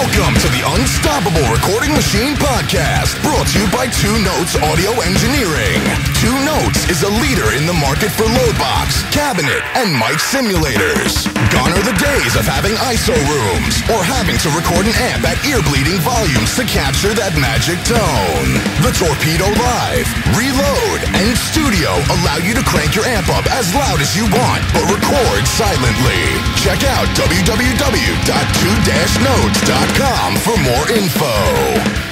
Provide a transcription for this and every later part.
Welcome to the Unstoppable Recording Machine Podcast, brought to you by 2 Notes Audio Engineering. 2 Notes is a leader in the market for load box, cabinet, and mic simulators. Gone are the days of having ISO rooms or having to record an amp at ear-bleeding volumes to capture that magic tone. The Torpedo Live, Reload, and Studio allow you to crank your amp up as loud as you want, but record silently. Check out www.2-notes.com for more info.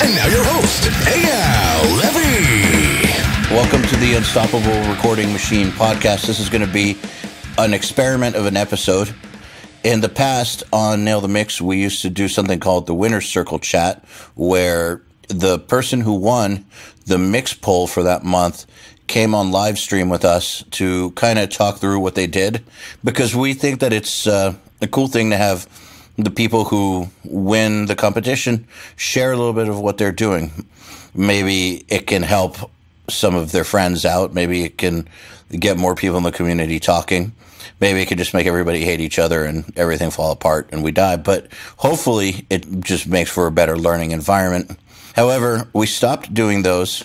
And now your host, Eyal Levi. Welcome to the Unstoppable Recording Machine Podcast. This is going to be an experiment of an episode. In the past, on Nail the Mix, we used to do something called the Winner's Circle Chat, where the person who won the mix poll for that month came on live stream with us to kind of talk through what they did, because we think that it's a cool thing to have the people who win the competition share a little bit of what they're doing. Maybe it can help some of their friends out. Maybe it can get more people in the community talking. Maybe it could just make everybody hate each other and everything fall apart and we die. But hopefully it just makes for a better learning environment. However, we stopped doing those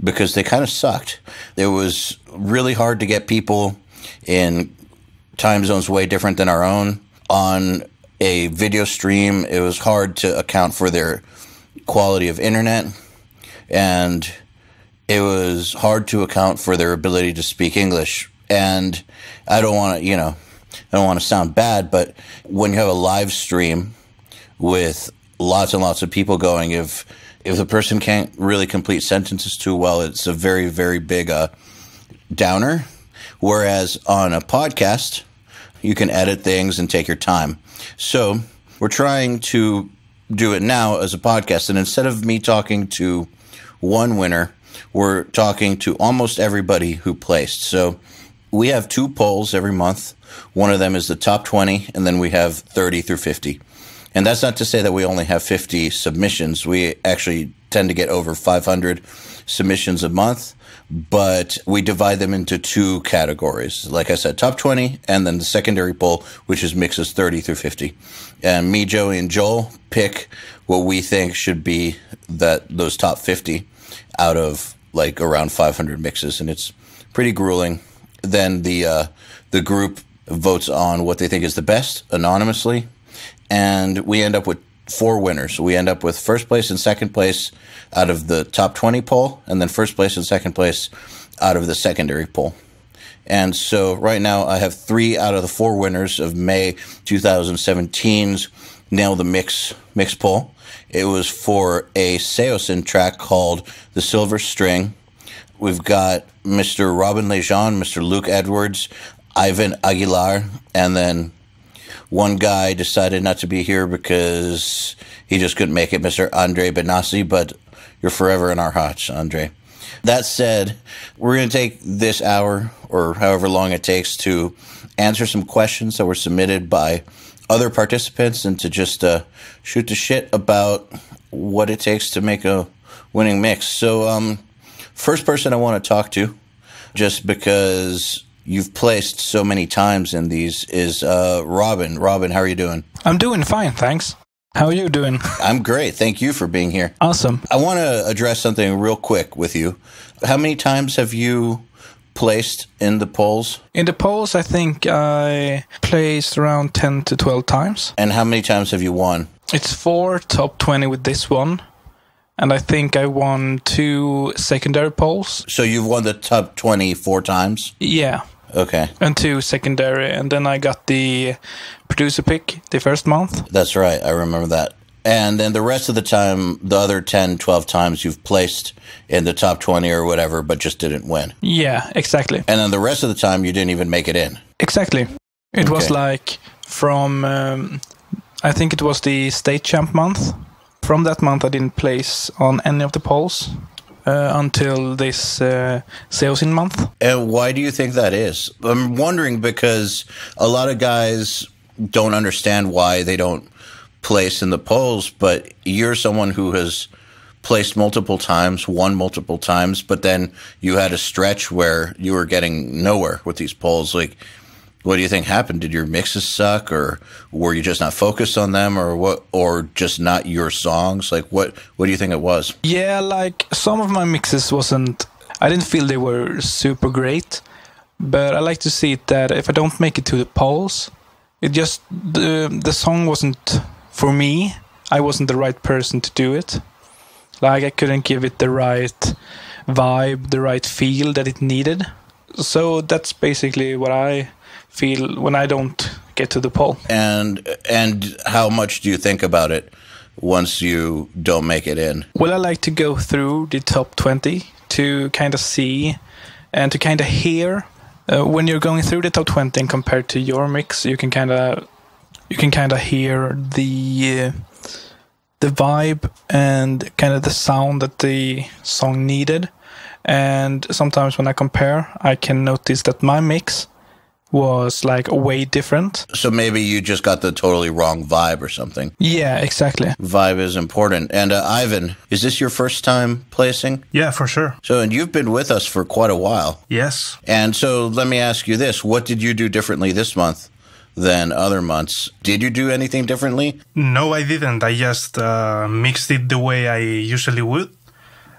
because they kind of sucked. It was really hard to get people in time zones way different than our own on a video stream. It was hard to account for their quality of internet, and it was hard to account for their ability to speak English. And I don't want to sound bad, but when you have a live stream with lots and lots of people going, if the person can't really complete sentences too well, it's a very, very big downer. Whereas on a podcast, you can edit things and take your time. So we're trying to do it now as a podcast. And instead of me talking to one winner, we're talking to almost everybody who placed. So we have 2 polls every month. One of them is the top 20, and then we have 30 through 50. And that's not to say that we only have 50 submissions. We actually tend to get over 500 submissions a month, but we divide them into 2 categories. Like I said, top 20, and then the secondary poll, which is mixes 30 through 50. And me, Joey, and Joel pick what we think should be those top 50 out of like around 500 mixes, and it's pretty grueling. Then the group votes on what they think is the best anonymously, and we end up with 4 winners. We end up with first place and second place out of the top 20 poll, and then first place and second place out of the secondary poll. And so right now I have 3 out of the 4 winners of May 2017's Nail the Mix poll. It was for a Saosin track called The Silver String. We've got Mr. Robin Leijon, Mr. Luke Edwards, Ivan Aguilar, and then one guy decided not to be here because he just couldn't make it, Mr. Andre Benassi, but you're forever in our hearts, Andre. That said, we're going to take this hour or however long it takes to answer some questions that were submitted by other participants and to just shoot the shit about what it takes to make a winning mix. So first person I want to talk to, just because you've placed so many times in these, is Robin. Robin, how are you doing? I'm doing fine, thanks. How are you doing? I'm great. Thank you for being here. Awesome. I want to address something real quick with you. How many times have you placed in the polls? In the polls, I think I placed around 10 to 12 times. And how many times have you won? It's 4 top 20 with this one. And I think I won 2 secondary polls. So you've won the top 20 4 times? Yeah. Okay. And 2 secondary. And then I got the producer pick the first month. That's right. I remember that. And then the rest of the time, the other 10, 12 times you've placed in the top 20 or whatever, but just didn't win. Yeah, exactly. And then the rest of the time you didn't even make it in. Exactly. It was like from, I think it was the state champ month. From that month, I didn't place on any of the polls until this Saosin month. And why do you think that is? I'm wondering because a lot of guys don't understand why they don't place in the polls, but you're someone who has placed multiple times, won multiple times, but then you had a stretch where you were getting nowhere with these polls. Like, What do you think happened? Did your mixes suck, or were you just not focused on them, or what, or just not your songs? Like, what do you think it was? Yeah, like some of my mixes I didn't feel they were super great, but I like to see it that if I don't make it to the polls, it just, the song wasn't for me. I wasn't the right person to do it. Like, I couldn't give it the right vibe, the right feel that it needed. So that's basically what I feel when I don't get to the poll. And how much do you think about it once you don't make it in? Well, I like to go through the top 20 to kind of see and to kind of hear. When you're going through the top 20 and compared to your mix, you can kind of hear the vibe and kind of the sound that the song needed. And sometimes when I compare, I can notice that my mix was like way different. So maybe you just got the totally wrong vibe or something. Yeah, exactly. Vibe is important. And Ivan, is this your first time placing? Yeah, for sure. So, and you've been with us for quite a while. Yes. And so let me ask you this. What did you do differently this month than other months? Did you do anything differently? No, I didn't. I just mixed it the way I usually would.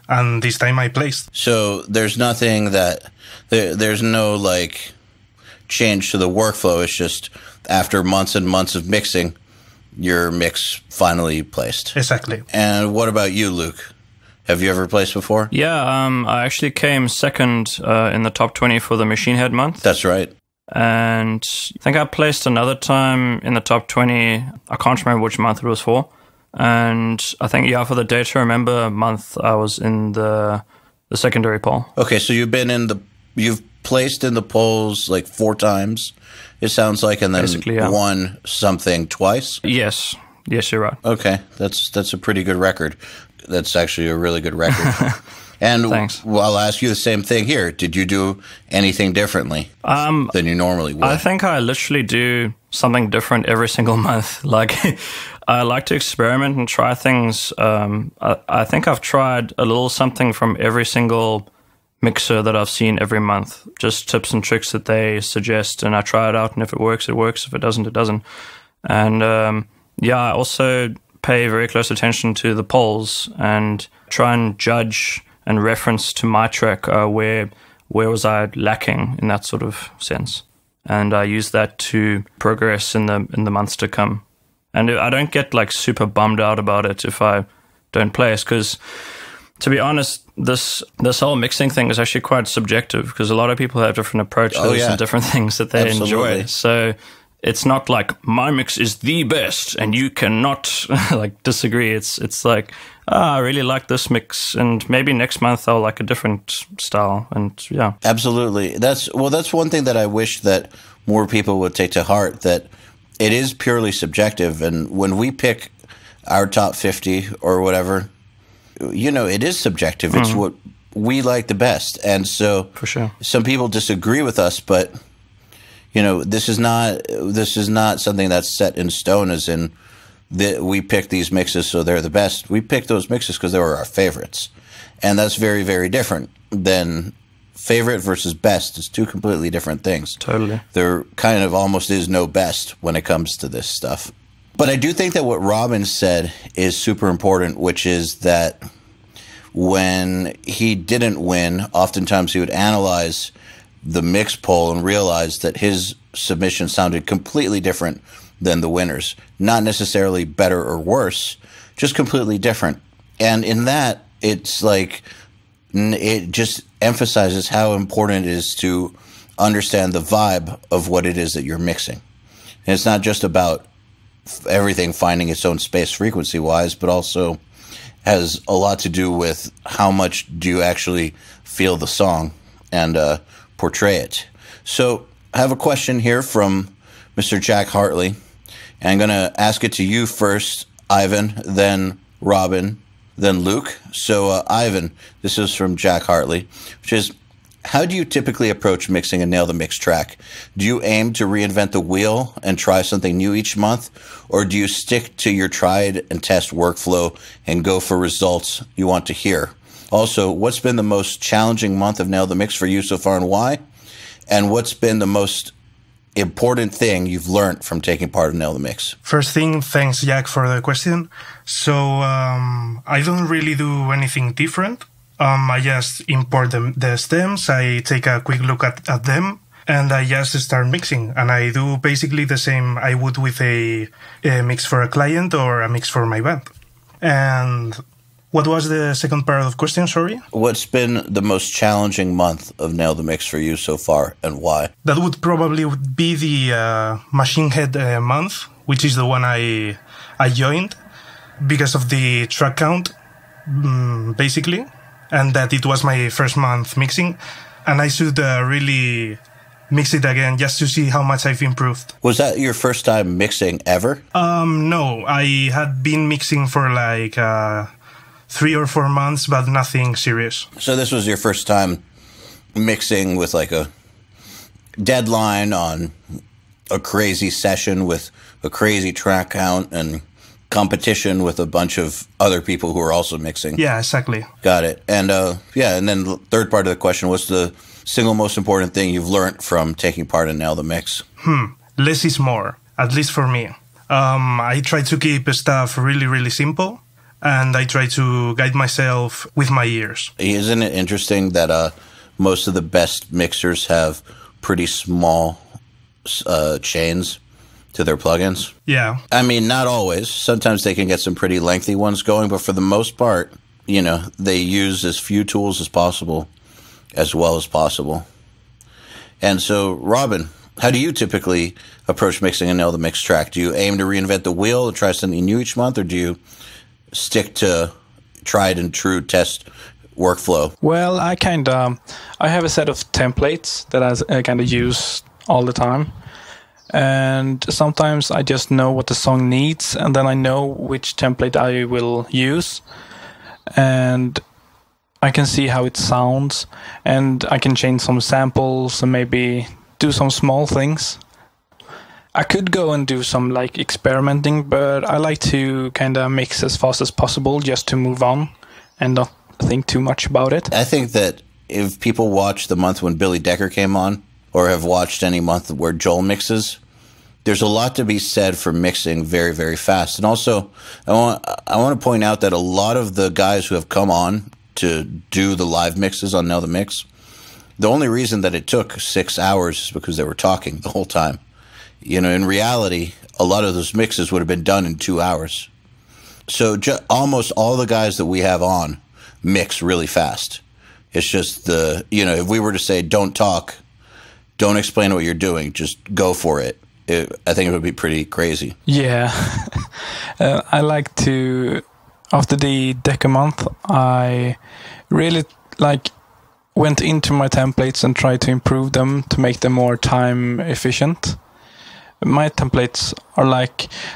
And this time I placed. So there's nothing that, there's no like change to the workflow. It's just after months and months of mixing, your mix finally placed. Exactly. And what about you, Luke? Have you ever placed before? Yeah, I actually came second in the top 20 for the Machine Head month. That's right. And I think I placed another time in the top 20. I can't remember which month it was for. And I think, yeah, for the Day to Remember month, I was in the secondary poll. Okay, so you've placed in the polls like 4 times, it sounds like, and then won something twice? Yes, you're right. Okay, that's a pretty good record. That's actually a really good record. And thanks. Well, I'll ask you the same thing here. Did you do anything differently than you normally would? I think I literally do something different every single month. Like, I like to experiment and try things. I think I've tried a little something from every single mixer that I've seen every month. Just tips and tricks that they suggest, and I try it out, and if it works, it works. If it doesn't, it doesn't. And I also pay very close attention to the polls and try and judge and reference to my track where was I lacking in that sort of sense. And I use that to progress in the months to come. And I don't get like super bummed out about it if I don't place, because to be honest, this whole mixing thing is actually quite subjective, because a lot of people have different approaches and different things that they enjoy. So it's not like my mix is the best and you cannot like disagree. It's like, I really like this mix, and maybe next month I'll like a different style. And yeah, absolutely. That's one thing that I wish that more people would take to heart, that it is purely subjective. And when we pick our top 50 or whatever, it is subjective. It's what we like the best. And so for sure, some people disagree with us, but this is not something that's set in stone, as in that we pick these mixes so they're the best. We pick those mixes because they were our favorites. And that's very, very different than favorite versus best. It's 2 completely different things. Totally. There kind of almost is no best when it comes to this stuff. But I do think that what Robin said is super important, which is that when he didn't win, oftentimes he would analyze the mix poll and realize that his submission sounded completely different than the winners. Not necessarily better or worse, just completely different. And in that, it's like, it just emphasizes how important it is to understand the vibe of what it is that you're mixing. And it's not just about everything finding its own space frequency-wise, but also has a lot to do with how much do you actually feel the song and portray it. So I have a question here from Mr. Jack Hartley. And I'm going to ask it to you first, Ivan, then Robin, then Luke. So Ivan, this is from Jack Hartley, which is, how do you typically approach mixing a Nail the Mix track? Do you aim to reinvent the wheel and try something new each month? Or do you stick to your tried and test workflow and go for results you want to hear? Also, what's been the most challenging month of Nail the Mix for you so far, and why? And what's been the most important thing you've learned from taking part in Nail the Mix? First thing, thanks, Jack, for the question. So I don't really do anything different. I just import the stems, I take a quick look at them, and I just start mixing. And I do basically the same I would with a mix for a client or a mix for my band. And what was the second part of the question, sorry? What's been the most challenging month of Nail the Mix for you so far, and why? That would probably be the Machine Head month, which is the one I joined because of the track count, basically, and that it was my first month mixing, and I should really mix it again just to see how much I've improved. Was that your first time mixing ever? No, I had been mixing for like 3 or 4 months, but nothing serious. So this was your first time mixing with like a deadline on a crazy session with a crazy track count and competition with a bunch of other people who are also mixing. Yeah, exactly. Got it. And and then the third part of the question, what's the single most important thing you've learned from taking part in Nail the Mix? Less is more, at least for me. I try to keep stuff really, really simple, and I try to guide myself with my ears. Isn't it interesting that most of the best mixers have pretty small chains to their plugins? Yeah. I mean, not always. Sometimes they can get some pretty lengthy ones going, but for the most part, you know, they use as few tools as possible, as well as possible. And so, Robin, how do you typically approach mixing a Nail the Mix track? Do you aim to reinvent the wheel and try something new each month, or do you stick to tried and true test workflow? Well, I have a set of templates that I kind of use all the time. And sometimes I just know what the song needs, and then I know which template I will use. And I can see how it sounds, and I can change some samples and maybe do some small things. I could go and do some like experimenting, but I like to kind of mix as fast as possible just to move on and not think too much about it. I think that if people watch the month when Billy Decker came on, or have watched any month where Joel mixes, there's a lot to be said for mixing very, very fast. And also, I want to point out that a lot of the guys who have come on to do the live mixes on Nail the Mix, the only reason that it took 6 hours is because they were talking the whole time. You know, in reality, a lot of those mixes would have been done in 2 hours. So almost all the guys that we have on mix really fast. It's just if we were to say, don't talk, don't explain what you're doing, just go for it, I think it would be pretty crazy. Yeah. I like to, after the Deca month, I really went into my templates and tried to improve them to make them more time efficient. My templates are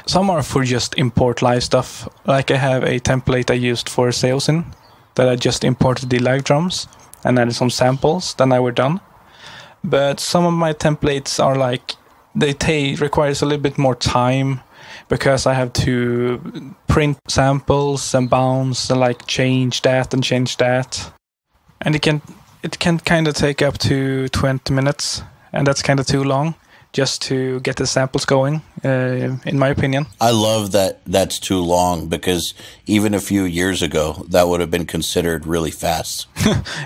some are for just import live stuff. Like I have a template I used for Saosin that I just imported the live drums and added some samples, then I were done. But some of my templates are requires a little bit more time because I have to print samples and bounce and change that and change that. And it can kind of take up to 20 minutes, and that's kind of too long just to get the samples going, in my opinion. I love that that's too long, because even a few years ago, that would have been considered really fast.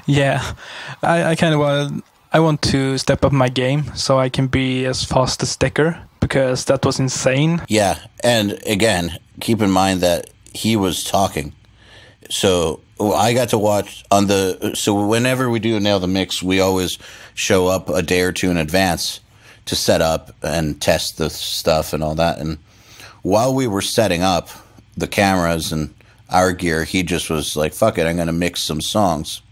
Yeah, I want to step up my game so I can be as fast as Decker, because that was insane. Yeah, and again, keep in mind that he was talking. So I got to watch so whenever we do Nail the Mix, we always show up a day or two in advance to set up and test the stuff and all that. And while we were setting up the cameras and our gear, he just was like, fuck it, I'm going to mix some songs.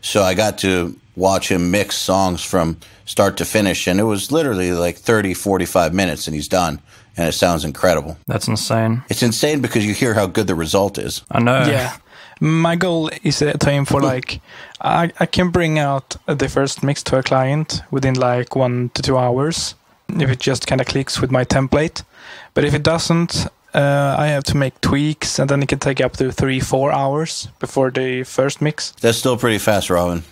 So I got to watch him mix songs from start to finish, and it was literally 30, 45 minutes, and he's done, and it sounds incredible. That's insane. It's insane because you hear how good the result is. I know. Yeah. My goal is to aim for I can bring out the first mix to a client within 1 to 2 hours if it just kind of clicks with my template. But if it doesn't, I have to make tweaks, and then it can take up to 3-4 hours before the first mix. That's still pretty fast, Robin.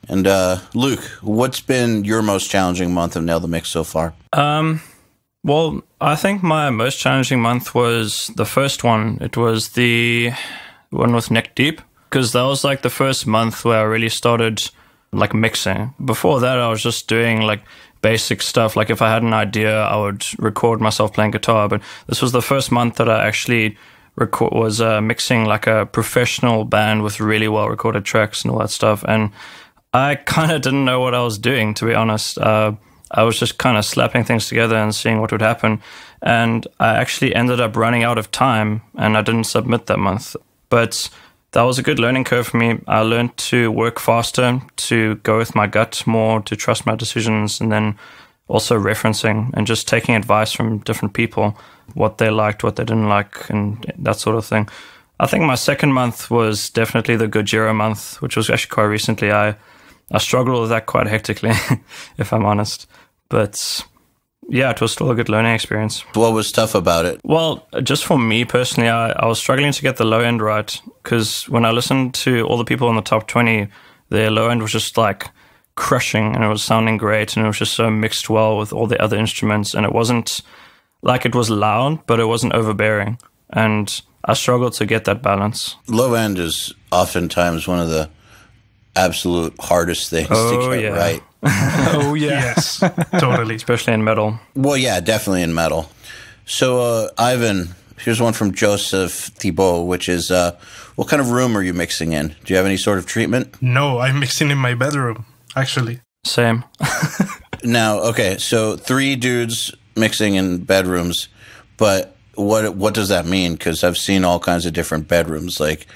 And Luke, what's been your most challenging month of Nail the Mix so far? Well, I think my most challenging month was the first one. It was the one with Neck Deep, because that was like the first month where I really started like mixing. Before that, I was just doing like basic stuff. Like if I had an idea, I would record myself playing guitar. But this was the first month that I actually was mixing like a professional band with really well recorded tracks and all that stuff. And I kind of didn't know what I was doing, to be honest. I was just kind of slapping things together and seeing what would happen. And I actually ended up running out of time and I didn't submit that month. But that was a good learning curve for me. I learned to work faster, to go with my gut more, to trust my decisions, and then also referencing and just taking advice from different people, what they liked, what they didn't like, and that sort of thing. I think my second month was definitely the Gojira month, which was actually quite recently. I struggled with that quite hectically, if I'm honest. But yeah, it was still a good learning experience. What was tough about it? Well, just for me personally, I was struggling to get the low end right, because when I listened to all the people in the top 20, their low end was just like crushing and it was sounding great and it was just so mixed well with all the other instruments, and it wasn't like it was loud, but it wasn't overbearing. And I struggled to get that balance. Low end is oftentimes one of the absolute hardest things to get right. Oh, yeah. Yes, totally. Especially in metal. Well, yeah, definitely in metal. So, Ivan, here's one from Joseph Thibault, which is, what kind of room are you mixing in? Do you have any sort of treatment? No, I'm mixing in my bedroom, actually. Same. Now, okay, so 3 dudes mixing in bedrooms, but what does that mean? Because I've seen all kinds of different bedrooms. Like,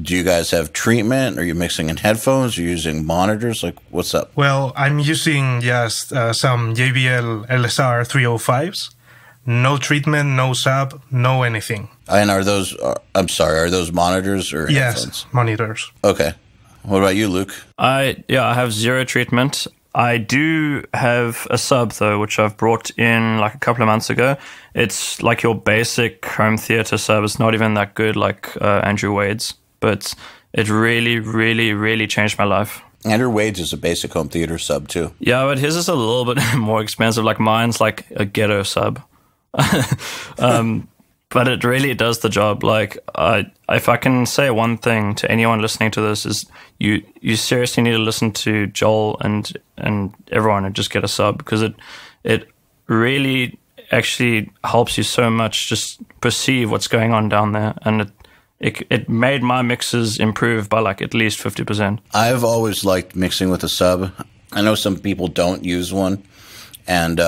do you guys have treatment? Are you mixing in headphones? Are you using monitors? Like, what's up? Well, I'm using just some JBL LSR 305s. No treatment, no sub, no anything. And are those, are those monitors or headphones? Yes, monitors. Okay. What about you, Luke? I have 0 treatment. I do have a sub, though, which I've brought in like a couple of months ago. It's like your basic home theater sub. It's not even that good like Andrew Wade's, but it really, really, really changed my life. Andrew Wade's is a basic home theater sub, too. Yeah, but his is a little bit more expensive. Like mine's like a ghetto sub. But it really does the job. Like, if I can say one thing to anyone listening to this is you seriously need to listen to Joel and everyone and just get a sub, because it really actually helps you so much just perceive what's going on down there, and it made my mixes improve by like at least 50%. I've always liked mixing with a sub. I know some people don't use one, and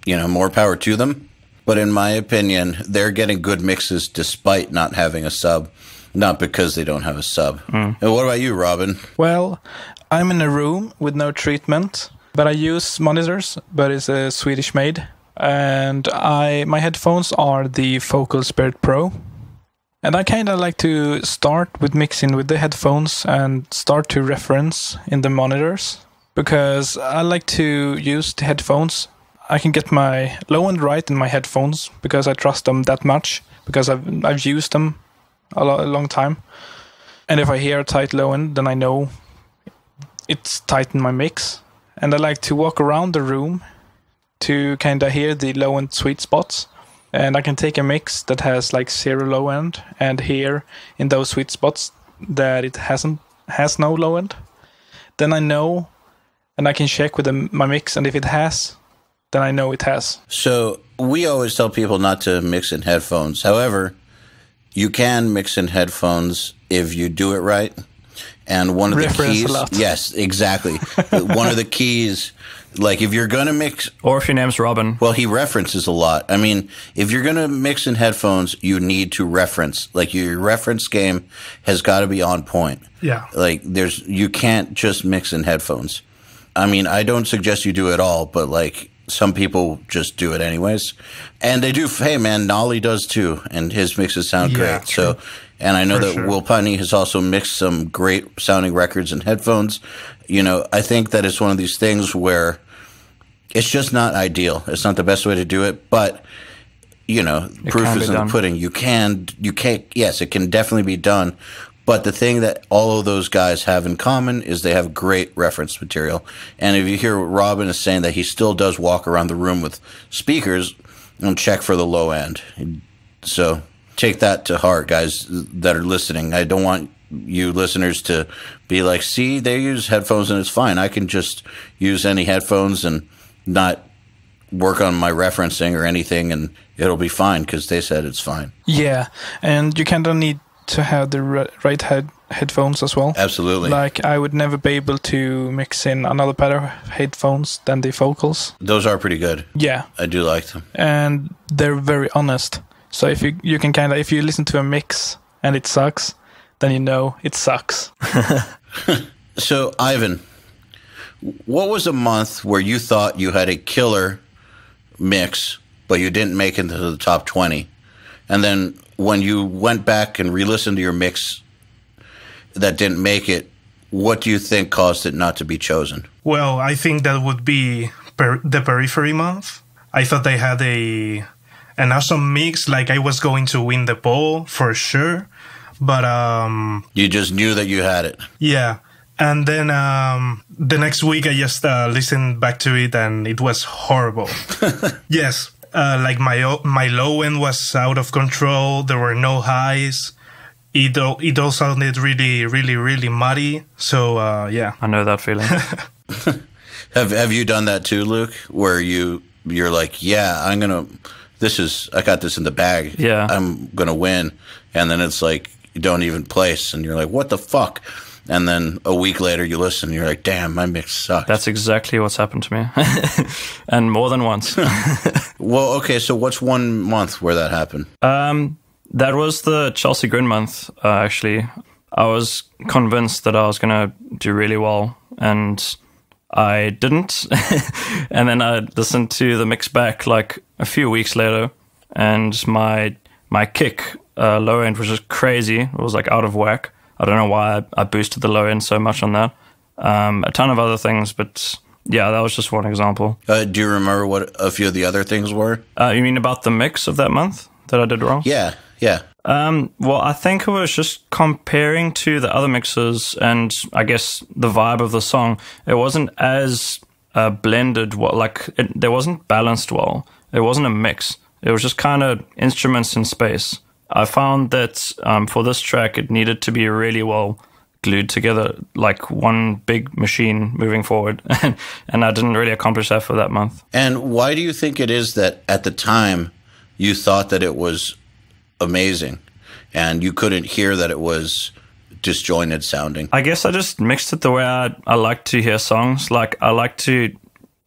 more power to them. But in my opinion, they're getting good mixes despite not having a sub, not because they don't have a sub. And what about you, Robin? Well, I'm in a room with no treatment, but I use monitors, but it's a Swedish made. And my headphones are the Focal Spirit Pro. And I kind of like to start with mixing with the headphones and start to reference in the monitors, because I like to use the headphones. I can get my low end right in my headphones because I trust them that much, because I've used them a long time. And if I hear a tight low end, then I know it's tight in my mix. And I like to walk around the room to kind of hear the low end sweet spots. And I can take a mix that has like 0 low end and hear in those sweet spots that it has no low end. Then I know, and I can check with my mix, and if it has, then I know it has. So we always tell people not to mix in headphones. However, you can mix in headphones if you do it right. And one of the keys, a lot. Yes, exactly. One of the keys, like if you're going to mix, or if your name's Robin. Well, he references a lot. I mean, if you're going to mix in headphones, you need to reference. Like your reference game has got to be on point. Yeah. Like you can't just mix in headphones. I mean, I don't suggest you do it all, but like, some people just do it anyways. And they do. Hey, man, Nolly does too. And his mixes sound great. True. So, and I know that sure. Will Putney has also mixed some great sounding records and headphones. I think that it's one of these things where it's just not ideal. It's not the best way to do it. But, proof is in the pudding. You can't, yes, it can definitely be done. But the thing that all of those guys have in common is they have great reference material. And if you hear what Robin is saying, that he still does walk around the room with speakers and check for the low end. So take that to heart, guys that are listening. I don't want you listeners to be like, see, they use headphones and it's fine. I can just use any headphones and not work on my referencing or anything, and it'll be fine because they said it's fine. Yeah, and you kind of need to have the right headphones as well. Absolutely. Like, I would never be able to mix in another pair of headphones than the vocals. Those are pretty good. Yeah. I do like them. And they're very honest. So if you can kind of, if you listen to a mix and it sucks, then you know it sucks. So, Ivan, what was a month where you thought you had a killer mix, but you didn't make it into the top 20? And then when you went back and re-listened to your mix that didn't make it, what do you think caused it not to be chosen? Well, I think that would be the Periphery month. I thought they had an awesome mix, like I was going to win the poll for sure. But you just knew that you had it. Yeah. And then the next week I just listened back to it and it was horrible. Yes. Like my low end was out of control. There were no highs. It all sounded really, really, really muddy. So yeah. I know that feeling. Have you done that too, Luke? Where you're like, yeah, I got this in the bag. Yeah. I'm gonna win. And then it's like you don't even place and you're like, what the fuck? And then a week later you listen and you're like, damn, my mix sucks. That's exactly what's happened to me. And more than once. Well, okay, so what's one month where that happened? That was the Chelsea Grin month, actually. I was convinced that I was going to do really well, and I didn't. And then I listened to the mix back like a few weeks later, and my kick low end was just crazy. It was like out of whack. I don't know why I boosted the low end so much on that. A ton of other things, but yeah, that was just one example. Do you remember what a few of the other things were? You mean about the mix of that month that I did wrong? Yeah. Well, I think it was just comparing to the other mixes and I guess the vibe of the song. It wasn't as blended. There wasn't balanced well. It wasn't a mix. It was just kind of instruments in space. I found that for this track, it needed to be really well glued together, like one big machine moving forward. And I didn't really accomplish that for that month. And why do you think it is that at the time you thought that it was amazing and you couldn't hear that it was disjointed sounding? I guess I just mixed it the way I like to hear songs. Like, I like to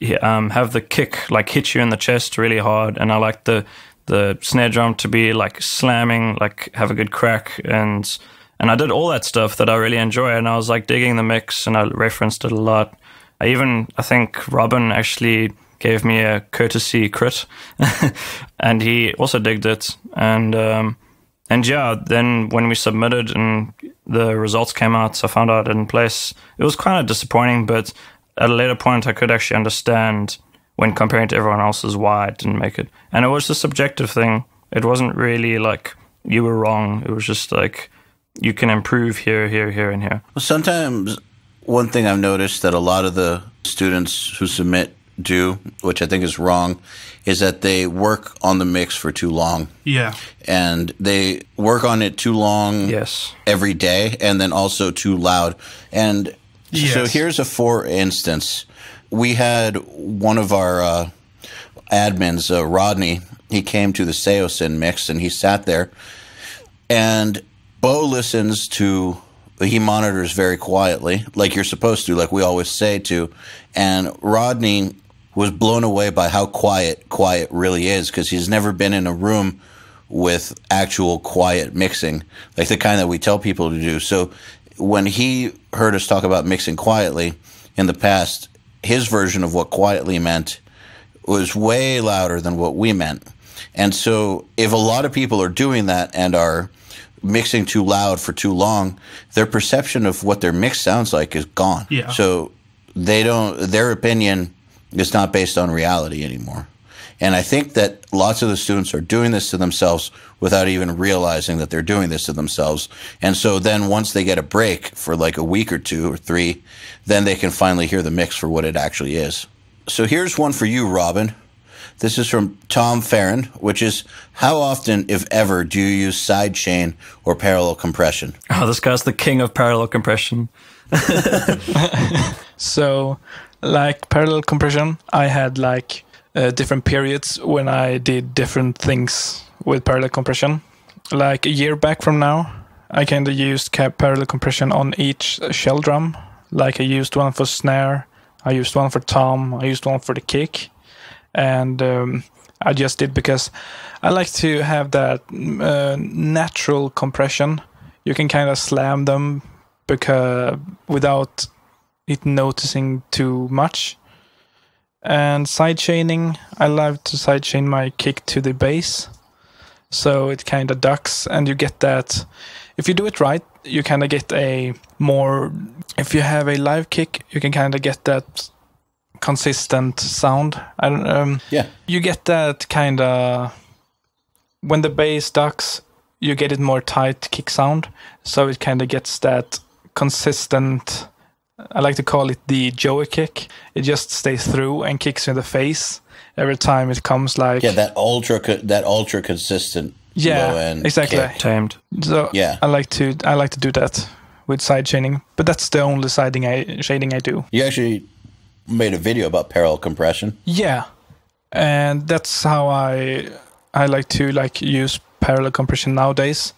have the kick like hit you in the chest really hard, and I like the snare drum to be like slamming, like have a good crack, and I did all that stuff that I really enjoy, and I was like digging the mix, and I referenced it a lot. I think Robin actually gave me a courtesy crit, and he also digged it, and yeah, then when we submitted and the results came out, I found out I didn't place. It was kind of disappointing, but at a later point I could actually understand when comparing to everyone else's why I didn't make it. And it was a subjective thing. It wasn't really like you were wrong. It was just like you can improve here, and here. Well, sometimes one thing I've noticed that a lot of the students who submit do, which I think is wrong, is that they work on the mix for too long. Yeah. And they work on it too long Yes. every day, and then also too loud. And so here's a for instance. We had one of our admins, Rodney, he came to the Saosin mix, and he sat there. And Bo he monitors very quietly, like you're supposed to, like we always say to. And Rodney was blown away by how quiet really is, because he's never been in a room with actual quiet mixing, like the kind that we tell people to do. So when he heard us talk about mixing quietly in the past, his version of what quietly meant was way louder than what we meant. And so if a lot of people are doing that and are mixing too loud for too long, their perception of what their mix sounds like is gone. Yeah. So their opinion is not based on reality anymore. And I think that lots of the students are doing this to themselves without even realizing that they're doing this to themselves. And so then once they get a break for like a week or 2 or 3, then they can finally hear the mix for what it actually is. So here's one for you, Robin. This is from Tom Farron, which is, how often, if ever, do you use sidechain or parallel compression? Oh, this guy's the king of parallel compression. So, like parallel compression, I had like different periods when I did different things with parallel compression. Like a year back from now, I kind of used parallel compression on each shell drum. Like I used one for snare, I used one for tom, I used one for the kick. And I just did because I like to have that natural compression. You can kind of slam them because without it noticing too much. And sidechaining, I love to sidechain my kick to the bass, so it kind of ducks, and you get that. If you do it right, you kind of get a more. If you have a live kick, you can kind of get that consistent sound. You get that kind of when the bass ducks, you get it more tight kick sound, so it kind of gets that consistent. I like to call it the Joey kick. It just stays through and kicks in the face every time it comes. Like that ultra consistent. Yeah, low end exactly. kick. Tamed. So yeah, I like to do that with side chaining, but that's the only shading I do. You actually made a video about parallel compression. Yeah, and that's how I like to use parallel compression nowadays.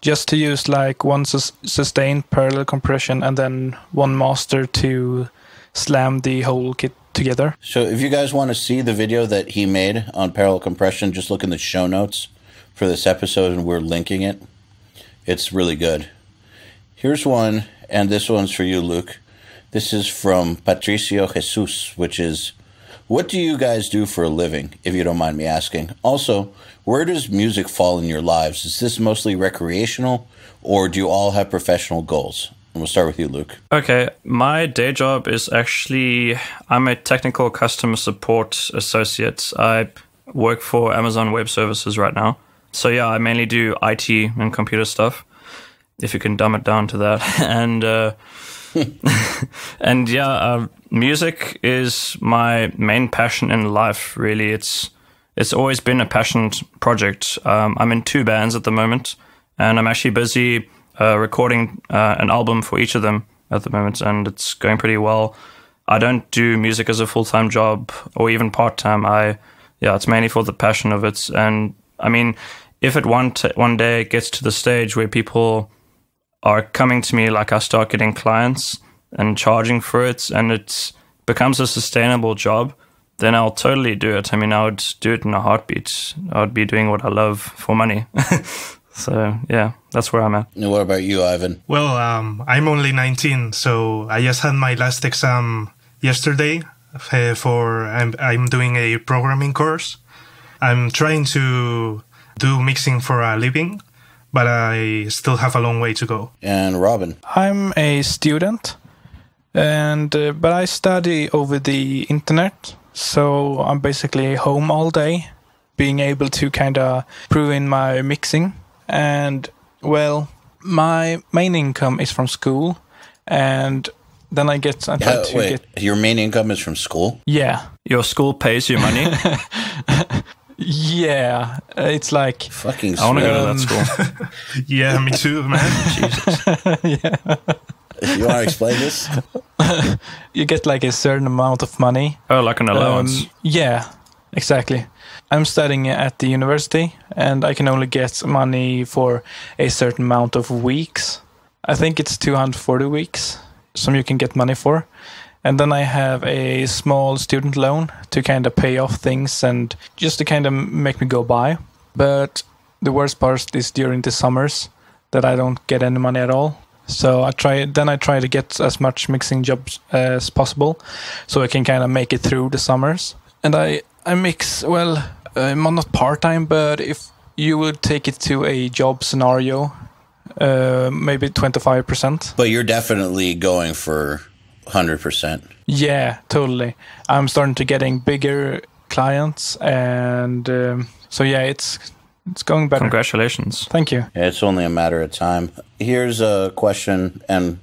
Just to use like one sustained parallel compression and then one master to slam the whole kit together. So if you guys want to see the video that he made on parallel compression, just look in the show notes for this episode and we're linking it. It's really good. Here's one, and this one's for you, Luke. This is from Patricio Jesus, which is, what do you guys do for a living, if you don't mind me asking? Also, where does music fall in your lives? Is this mostly recreational, or do you all have professional goals? And we'll start with you, Luke. Okay, my day job is actually, I'm a technical customer support associate. I work for Amazon Web Services right now. So yeah, I mainly do IT and computer stuff, if you can dumb it down to that. And yeah, music is my main passion in life, really. It's always been a passion project. I'm in 2 bands at the moment, and I'm actually busy recording an album for each of them at the moment, and it's going pretty well. I don't do music as a full-time job or even part-time. It's mainly for the passion of it. And I mean, if it one day gets to the stage where people are coming to me, like I start getting clients and charging for it, and it becomes a sustainable job, then I'll totally do it. I mean, I would do it in a heartbeat. I would be doing what I love for money. So, yeah, that's where I'm at. And what about you, Ivan? Well, I'm only 19, so I just had my last exam yesterday. I'm doing a programming course. I'm trying to do mixing for a living, but I still have a long way to go. And Robin? I'm a student, and but I study over the internet, so I'm basically home all day, being able to kind of prove in my mixing. And, well, my main income is from school, and then I get... Your main income is from school? Yeah. Your school pays you money? Yeah, it's like... Fucking I want to go to that school. Yeah, me too, man. Jesus. Yeah. You want to explain this? You get like a certain amount of money. Oh, like an allowance. Yeah, exactly. I'm studying at the university, and I can only get money for a certain amount of weeks. I think it's 240 weeks, some you can get money for. And then I have a small student loan to kind of pay off things and just to kind of make me go by. But the worst part is during the summers that I don't get any money at all. So I try to get as much mixing jobs as possible so I can kind of make it through the summers. And I mix, well, not part-time, but if you would take it to a job scenario, maybe 25%. But you're definitely going for 100%. Yeah, totally. I'm starting to getting bigger clients, and so yeah, it's going better. Congratulations. Thank you. Yeah, it's only a matter of time. Here's a question, and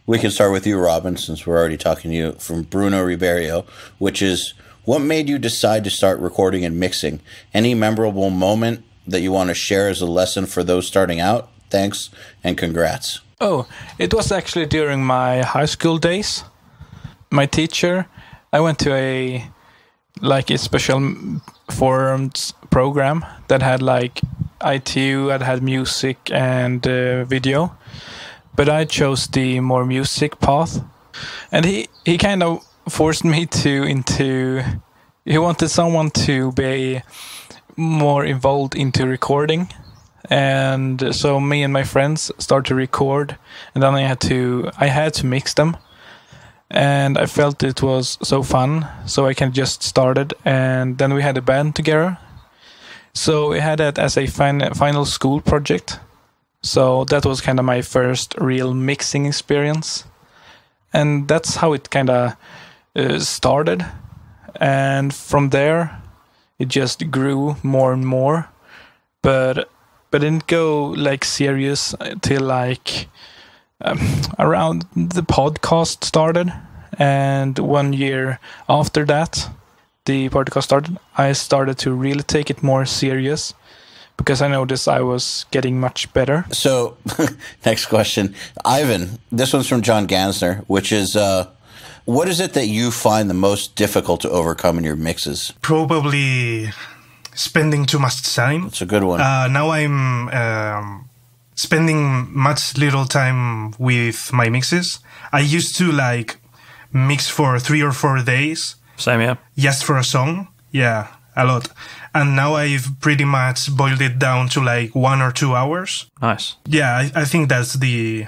we can start with you, Robin, since we're already talking to you, from Bruno Ribeiro, which is, what made you decide to start recording and mixing? Any memorable moment that you want to share as a lesson for those starting out? Thanks, and congrats. Oh, it was actually during my high school days. My teacher, I went to a special forums program that had like ITU, that had music and video, but I chose the more music path, and he kind of forced me he wanted someone to be more involved into recording, and so me and my friends started to record, and then I had to mix them. And I felt it was so fun, so I kind of just started, and then we had a band together. So we had that as a final school project. So that was kind of my first real mixing experience. And that's how it kind of started. And from there, it just grew more and more. But it didn't go like serious till like around the podcast started, and 1 year after that the podcast started, I started to really take it more serious because I noticed I was getting much better. So, next question. Ivan, this one's from John Gansner, which is, what is it that you find the most difficult to overcome in your mixes? Probably spending too much time. It's a good one. Now I'm spending much little time with my mixes. I used to like mix for 3 or 4 days. Same, yeah. Just for a song. Yeah, a lot. And now I've pretty much boiled it down to like 1 or 2 hours. Nice. Yeah, I think that's the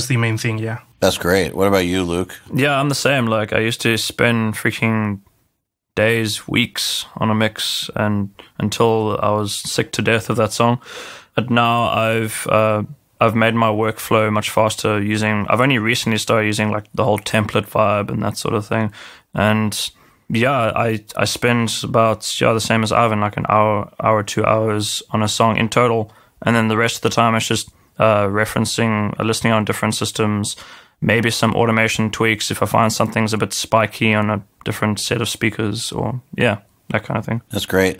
main thing, yeah. That's great. What about you, Luke? Yeah, I'm the same. Like, I used to spend freaking days, weeks on a mix, and until I was sick to death of that song. But now I've made my workflow much faster I've only recently started using like the whole template vibe and that sort of thing. And yeah, I spend about the same as Ivan, like an hour, 2 hours on a song in total. And then the rest of the time it's just listening on different systems, maybe some automation tweaks if I find something's a bit spiky on a different set of speakers, or yeah, that kind of thing. That's great.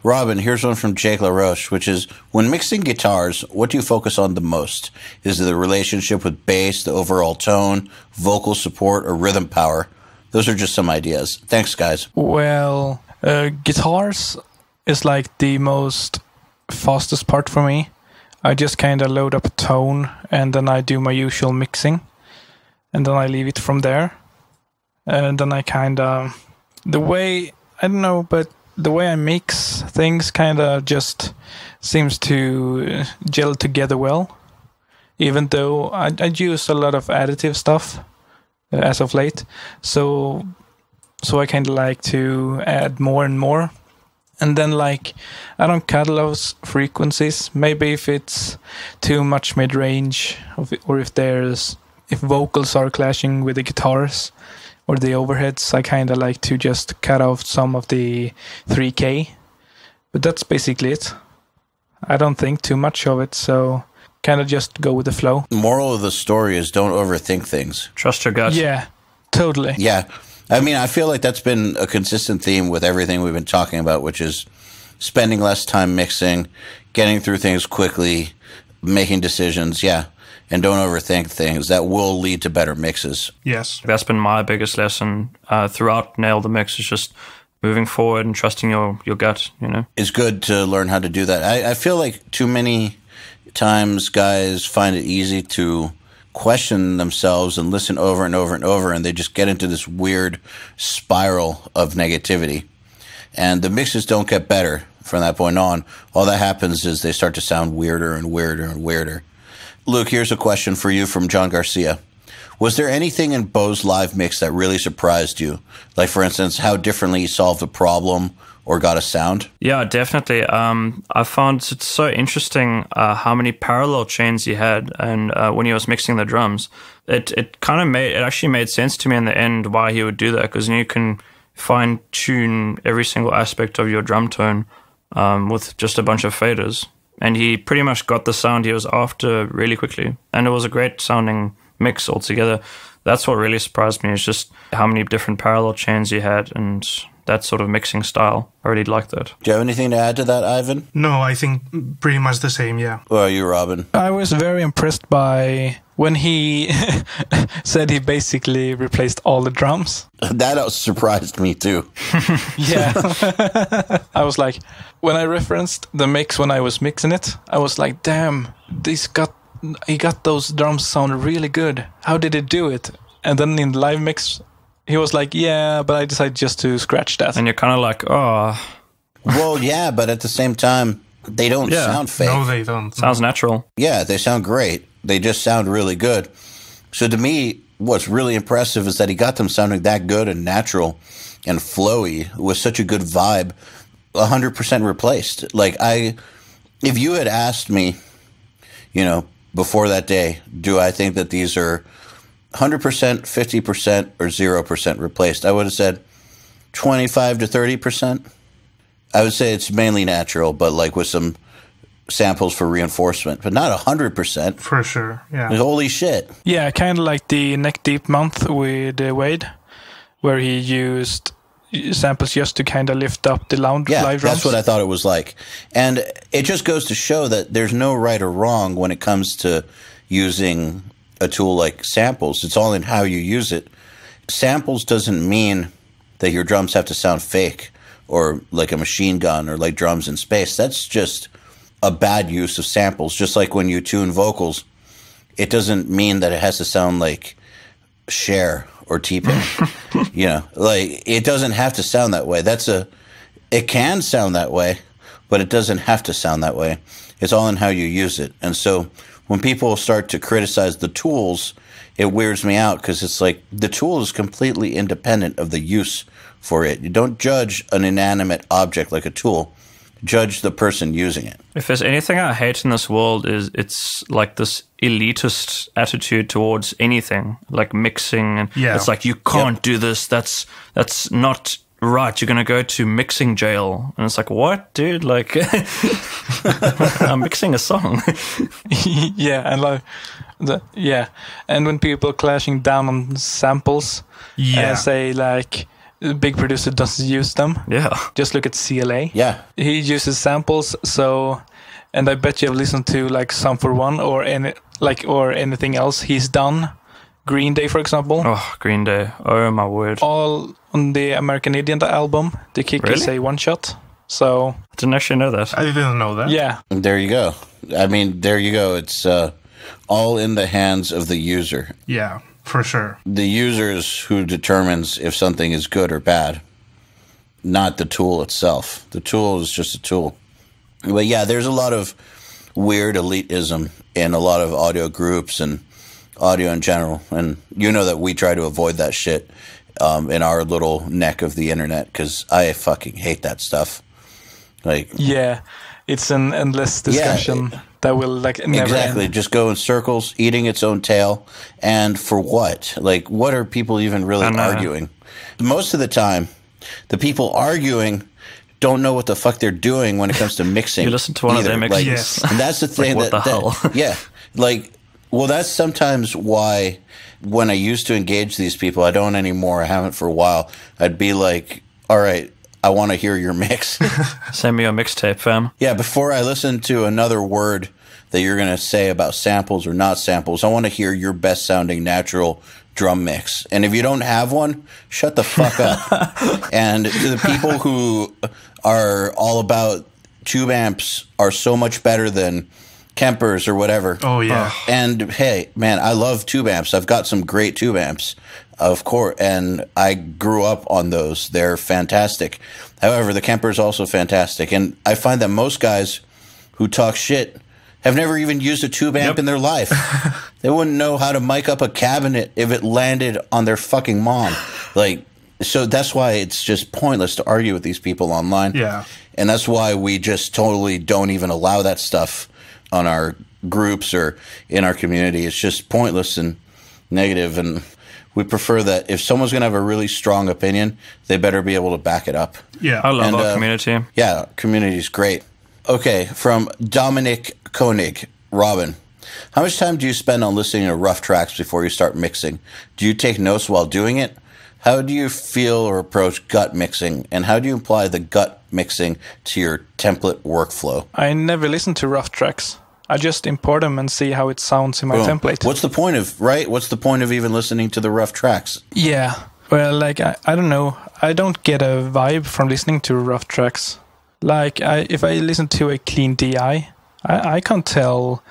Robin, here's one from Jake LaRoche, which is, when mixing guitars, what do you focus on the most? Is it the relationship with bass, the overall tone, vocal support, or rhythm power? Those are just some ideas. Thanks, guys. Well, guitars is like the most fastest part for me. I just kind of load up a tone, and then I do my usual mixing, and then I leave it from there. And then I kind of, the way I mix things kind of just seems to gel together well, even though I use a lot of additive stuff as of late. So I kind of like to add more and more. And then like, I don't cut those frequencies. Maybe if it's too much mid-range, or if vocals are clashing with the guitars or the overheads, I kind of like to just cut off some of the 3K. But that's basically it. I don't think too much of it, so kind of just go with the flow. Moral of the story is don't overthink things. Trust your gut. Yeah, totally. Yeah. I mean, I feel like that's been a consistent theme with everything we've been talking about, which is spending less time mixing, getting through things quickly, making decisions. Yeah. And don't overthink things. That will lead to better mixes. Yes. That's been my biggest lesson throughout Nail the Mix, is just moving forward and trusting your gut, you know? It's good to learn how to do that. I feel like too many times guys find it easy to question themselves and listen over and over and over, and they just get into this weird spiral of negativity. And the mixes don't get better from that point on. All that happens is they start to sound weirder and weirder and weirder. Luke, here's a question for you from John Garcia. Was there anything in Bo's live mix that really surprised you? Like, for instance, how differently he solved a problem or got a sound? Yeah, definitely. I found it so interesting how many parallel chains he had, and when he was mixing the drums, it actually made sense to me in the end why he would do that, because you can fine tune every single aspect of your drum tone with just a bunch of faders. And he pretty much got the sound he was after really quickly. And it was a great sounding mix altogether. That's what really surprised me, is just how many different parallel chains he had and that sort of mixing style. I really liked that. Do you have anything to add to that, Ivan? No, I think pretty much the same, yeah. Or are you, Robin? I was very impressed by when he said he basically replaced all the drums. That surprised me too. Yeah. I was like, when I referenced the mix when I was mixing it, I was like, damn, he got those drums sound really good. How did he do it? And then in the live mix, he was like, yeah, but I decided just to scratch that. And you're kind of like, oh. Well, yeah, but at the same time, they don't sound fake. No, they don't. Sounds natural. Yeah, they sound great. They just sound really good. So to me, what's really impressive is that he got them sounding that good and natural and flowy with such a good vibe, 100% replaced. Like, if you had asked me, before that day, do I think that these are 100%, 50%, or 0% replaced, I would have said 25 to 30%. I would say it's mainly natural, but like with some samples for reinforcement, but not 100%. For sure, yeah. Holy shit. Yeah, kind of like the Neck Deep month with Wade, where he used samples just to kind of lift up the live drums. That's what I thought it was like. And it just goes to show that there's no right or wrong when it comes to using a tool like samples. It's all in how you use it. Samples doesn't mean that your drums have to sound fake or like a machine gun or like drums in space. That's just a bad use of samples. Just like when you tune vocals, it doesn't mean that it has to sound like Cher or T-Pain. Like it doesn't have to sound that way. It can sound that way, but it doesn't have to sound that way. It's all in how you use it. And so when people start to criticize the tools, it weirds me out because it's like the tool is completely independent of the use for it. You don't judge an inanimate object like a tool. Judge the person using it. If there's anything I hate in this world, it's like this elitist attitude towards anything, like mixing. And it's like, you can't do this. That's not right. You're going to go to mixing jail. And it's like, what, dude? Like, I'm mixing a song. And when people clashing down on samples, say like, the big producer doesn't use them. Yeah. Just look at CLA. Yeah. He uses samples, and I bet you have listened to like Sum for One or anything else he's done. Green Day, for example. Oh, Green Day. Oh, my word. All on the American Idiot album. The kick is a one shot. So I didn't actually know that. I didn't know that. Yeah. There you go. I mean, there you go. It's all in the hands of the user. Yeah. For sure. The user is who determines if something is good or bad, not the tool itself. The tool is just a tool. But yeah, there's a lot of weird elitism in a lot of audio groups and audio in general. And you know that we try to avoid that shit in our little neck of the internet because I fucking hate that stuff. Like, yeah, it's an endless discussion. That will like never exactly end. Just go in circles, eating its own tail, and for what? Like, what are people even really arguing? Most of the time, the people arguing don't know what the fuck they're doing when it comes to mixing. You listen to one either. of their mixes, and that's the thing. like, what the hell? Yeah, like, well, that's sometimes why when I used to engage these people, I don't anymore. I haven't for a while. I'd be like, all right, I want to hear your mix. Send me a mixtape, fam. Yeah, before I listen to another word that you're going to say about samples or not samples, I want to hear your best sounding natural drum mix. And if you don't have one, shut the fuck up. And to the people who are all about tube amps are so much better than Kempers or whatever. Oh, yeah. And hey, man, I love tube amps. I've got some great tube amps, of course, and I grew up on those. They're fantastic. However, the Kemper is also fantastic. And I find that most guys who talk shit have never even used a tube amp in their life. They wouldn't know how to mic up a cabinet if it landed on their fucking mom. Like, so that's why it's just pointless to argue with these people online. Yeah. And that's why we just totally don't even allow that stuff on our groups or in our community. It's just pointless and negative, and we prefer that if someone's going to have a really strong opinion, they better be able to back it up. Yeah. I love our community. Yeah, community's great. Okay, from Dominic Koenig, Robin. How much time do you spend on listening to rough tracks before you start mixing? Do you take notes while doing it? How do you feel or approach gut mixing? And how do you apply the gut mixing to your template workflow? I never listen to rough tracks. I just import them and see how it sounds in my template. What's the point of, right? What's the point of even listening to the rough tracks? Yeah. Well, like, I don't know. I don't get a vibe from listening to rough tracks. Like, if I listen to a clean DI, I can't tell...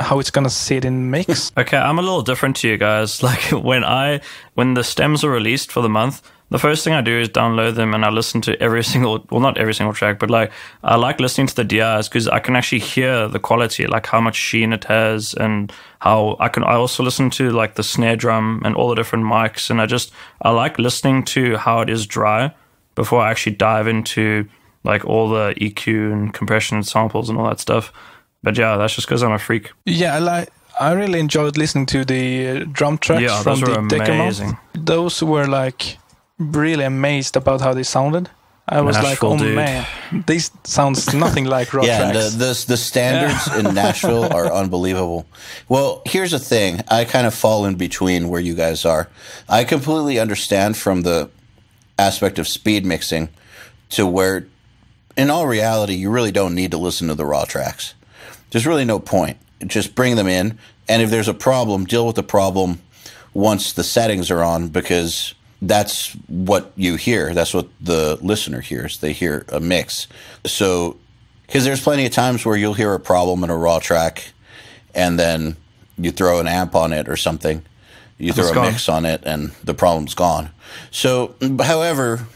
how it's gonna sit in mix. Okay, I'm a little different to you guys. Like when the stems are released for the month, the first thing I do is download them and I listen to not every single track, but like I like listening to the DIs because I can actually hear the quality, like how much sheen it has, and how I also listen to like the snare drum and all the different mics, and I like listening to how it is dry before I actually dive into like all the EQ and compression and samples and all that stuff. But yeah, that's just because I'm a freak. Yeah, I really enjoyed listening to the drum tracks from the Decamount. Those were like really amazed about how they sounded. I was Nashville, like, oh dude. Man, this sounds nothing like rock tracks. Yeah, the standards in Nashville are unbelievable. Well, here's the thing. I kind of fall in between where you guys are. I completely understand from the aspect of speed mixing to where, in all reality, you really don't need to listen to the raw tracks. There's really no point. Just bring them in, and if there's a problem, deal with the problem once the settings are on, because that's what you hear. That's what the listener hears. They hear a mix. So, because there's plenty of times where you'll hear a problem in a raw track, and then you throw an amp on it or something. You throw a mix on it, and the problem's gone. So, however...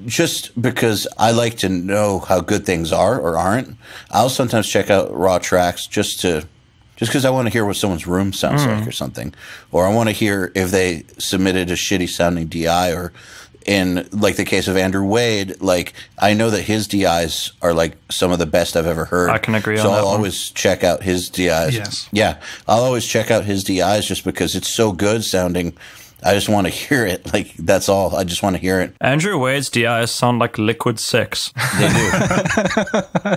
just because I like to know how good things are or aren't, I'll sometimes check out raw tracks just because I want to hear what someone's room sounds like or something. Or I want to hear if they submitted a shitty sounding DI, or in like the case of Andrew Wade, like I know that his DIs are like some of the best I've ever heard. I can agree on that. So I'll always check out his DIs. Yes. Yeah. I'll always check out his DIs just because it's so good sounding. I just want to hear it. Like, that's all. I just want to hear it. Andrew Wade's DIs sound like liquid sex. They do.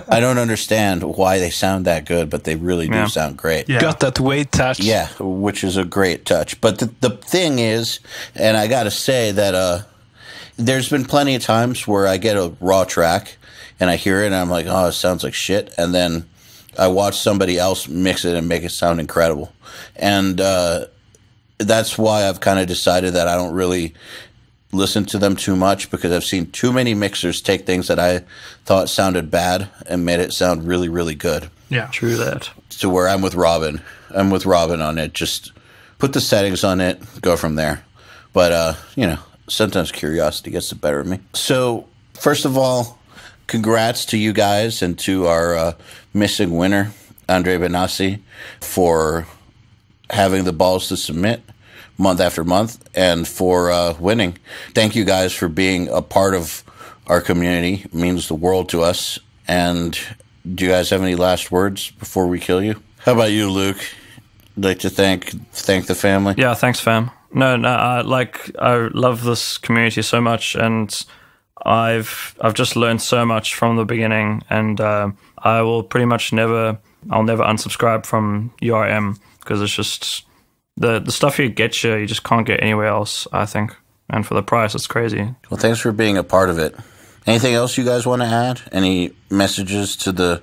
I don't understand why they sound that good, but they really do sound great. Yeah. Got that Wade touch. Yeah, which is a great touch. But the thing is, and I got to say that there's been plenty of times where I get a raw track and I hear it and I'm like, oh, it sounds like shit. And then I watch somebody else mix it and make it sound incredible. And that's why I've kind of decided that I don't really listen to them too much, because I've seen too many mixers take things that I thought sounded bad and made it sound really, really good. Yeah. True that. To where I'm with Robin. I'm with Robin on it. Just put the settings on it, go from there. But, sometimes curiosity gets the better of me. So, first of all, congrats to you guys and to our missing winner, Andre Benassi, for having the balls to submit month after month and for winning. Thank you guys for being a part of our community. It means the world to us. And do you guys have any last words before we kill you? How about you, Luke? I'd like to thank the family. Yeah, thanks, fam. No, I love this community so much, and I've just learned so much from the beginning, and I will pretty much never unsubscribe from URM, because it's just the stuff you just can't get anywhere else, I think. And for the price, it's crazy. Well, thanks for being a part of it. Anything else you guys want to add? Any messages to the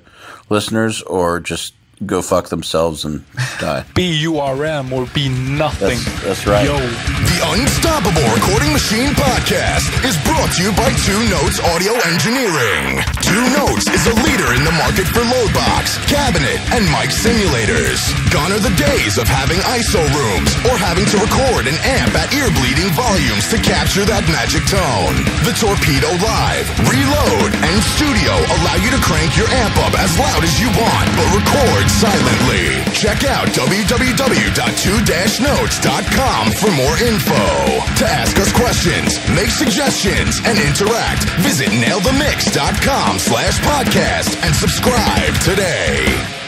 listeners, or just go fuck themselves and die? Be URM or be nothing. That's right. Yo. The Unstoppable Recording Machine Podcast is brought to you by 2 Notes Audio Engineering. 2 Notes is a leader in the market for load box, cabinet, and mic simulators. Gone are the days of having ISO rooms or having to record an amp at ear-bleeding volumes to capture that magic tone. The Torpedo Live, Reload, and Studio allow you to crank your amp up as loud as you want, but record silently. Check out www.2-notes.com for more info. To ask us questions, make suggestions, and interact, visit nailthemix.com/podcast and subscribe today.